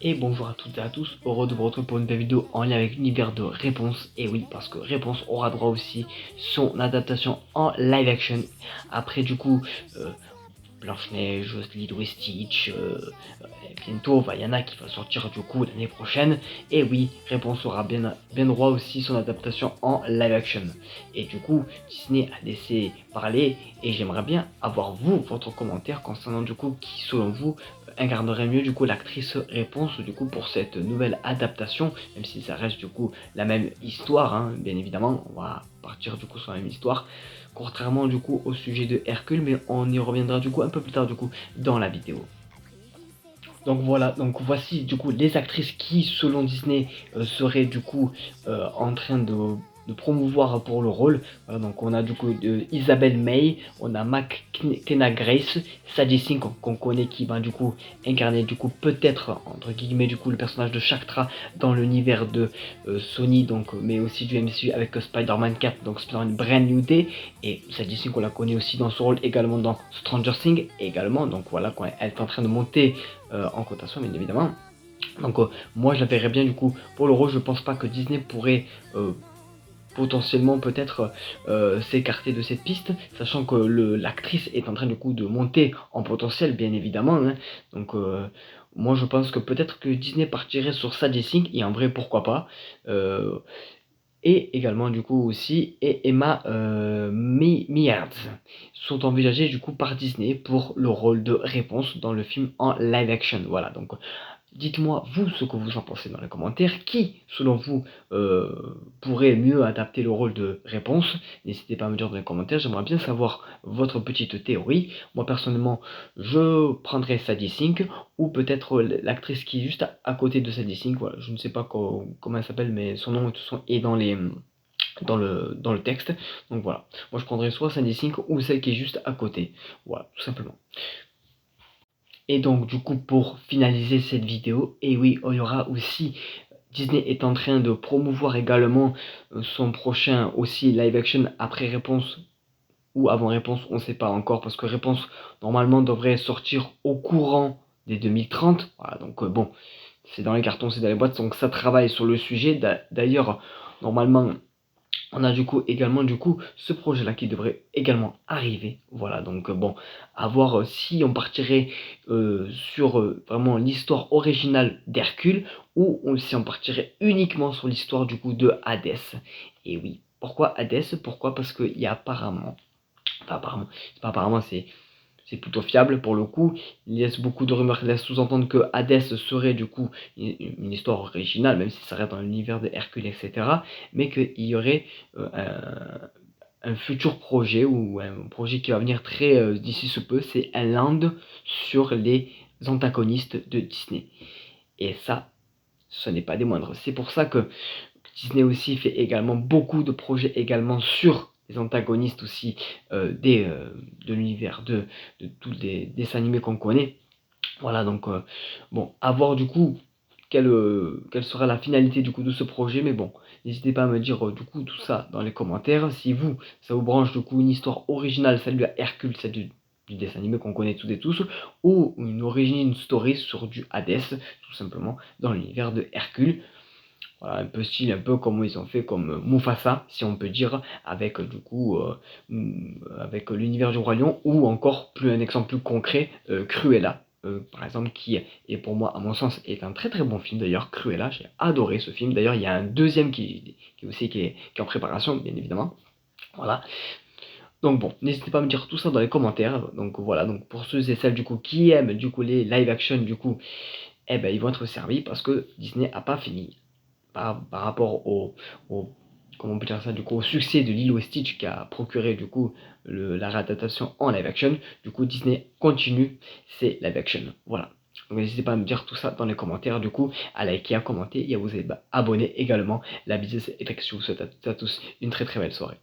Et bonjour à toutes et à tous, heureux de vous retrouver pour une nouvelle vidéo en lien avec l'univers de Réponse. Et oui, parce que Réponse aura droit aussi son adaptation en live action. Après du coup, Blanche-Neige, Lilo et Stitch, bientôt, il y en a qui va sortir du coup l'année prochaine. Et oui, Réponse aura bien droit aussi son adaptation en live action. Et du coup, Disney a laissé parler et j'aimerais bien avoir votre commentaire concernant du coup qui selon vous incarnerait mieux du coup l'actrice Réponse du coup pour cette nouvelle adaptation, même si ça reste du coup la même histoire, hein, bien évidemment, on va partir du coup sur la même histoire, contrairement du coup au sujet de Hercule, mais on y reviendra du coup un peu plus tard du coup dans la vidéo. Donc voilà, donc voici du coup les actrices qui, selon Disney, seraient du coup en train de promouvoir pour le rôle. Voilà, donc on a du coup Isabelle May, on a McKenna Grace, Sadie Sink qu'on connaît qui va du coup incarner du coup peut-être entre guillemets du coup le personnage de Shaktra dans l'univers de Sony, donc mais aussi du MCU avec Spider-Man 4, donc Spider-Man Brand New Day. Et Sadie Sink on la connaît aussi dans son rôle également dans Stranger Things également, donc voilà quand elle est en train de monter en cotation bien évidemment. Donc moi je la verrais bien du coup pour le rôle. Je pense pas que Disney pourrait potentiellement peut-être s'écarter de cette piste, sachant que l'actrice est en train du coup de monter en potentiel bien évidemment, hein. Donc moi je pense que peut-être que Disney partirait sur Sadie Sink, et en vrai pourquoi pas, et également du coup aussi et Emma Mears sont envisagés du coup par Disney pour le rôle de Réponse dans le film en live action. Voilà, donc dites-moi vous ce que vous en pensez dans les commentaires. Qui, selon vous, pourrait mieux adapter le rôle de Réponse? N'hésitez pas à me dire dans les commentaires. J'aimerais bien savoir votre petite théorie. Moi, personnellement, je prendrais Sadie Sink ou peut-être l'actrice qui est juste à côté de Sadie Sink. Voilà, je ne sais pas comment elle s'appelle, mais son nom est dans le texte. Donc voilà, moi je prendrais soit Sadie Sink ou celle qui est juste à côté. Voilà, tout simplement. Et donc du coup pour finaliser cette vidéo, et oui, il y aura aussi, Disney est en train de promouvoir également son prochain aussi live action après Réponse ou avant Réponse, on ne sait pas encore parce que Réponse normalement devrait sortir au courant des 2030. Voilà, donc bon, c'est dans les cartons, c'est dans les boîtes, donc ça travaille sur le sujet. D'ailleurs, normalement, on a du coup également du coup ce projet là qui devrait également arriver. Voilà, donc bon, à voir si on partirait sur vraiment l'histoire originale d'Hercule ou si on partirait uniquement sur l'histoire du coup de Hadès. Et oui, pourquoi Hadès? Pourquoi? Parce qu'il y a apparemment, enfin apparemment, c'est pas apparemment, c'est plutôt fiable pour le coup. Il laisse beaucoup de rumeurs qui laissent sous-entendre que Hadès serait du coup une histoire originale, même si ça reste dans l'univers de Hercule, etc. Mais qu'il y aurait un futur projet ou un projet qui va venir très d'ici ce peu, c'est un land sur les antagonistes de Disney. Et ça, ce n'est pas des moindres. C'est pour ça que Disney aussi fait également beaucoup de projets également sur les antagonistes aussi de l'univers de tous les dessins animés qu'on connaît. Voilà, donc bon, à voir du coup quelle sera la finalité du coup de ce projet, mais bon, n'hésitez pas à me dire du coup tout ça dans les commentaires. Si vous, ça vous branche du coup une histoire originale, celle de Hercule, celle du dessin animé qu'on connaît toutes et tous, ou une origin story sur du Hadès, tout simplement, dans l'univers de Hercule. Voilà, un peu style, un peu comme ils ont fait comme Mufasa, si on peut dire, avec du coup, avec l'univers du Roi Lion, ou encore plus un exemple plus concret, Cruella, par exemple, qui est pour moi, à mon sens, est un très très bon film d'ailleurs, Cruella, j'ai adoré ce film, d'ailleurs il y a un deuxième qui est en préparation, bien évidemment, voilà. Donc bon, n'hésitez pas à me dire tout ça dans les commentaires, donc voilà, donc pour ceux et celles du coup qui aiment du coup les live action du coup, eh ben ils vont être servis parce que Disney a pas fini par rapport comment on peut dire ça, du coup, au succès de Lilo et Stitch qui a procuré du coup la réadaptation en live action. Du coup, Disney continue ses live action. Voilà. Donc n'hésitez pas à me dire tout ça dans les commentaires, du coup, à liker, à commenter et à vous abonner également. La bise est je vous souhaite à toutes et à tous une très très belle soirée.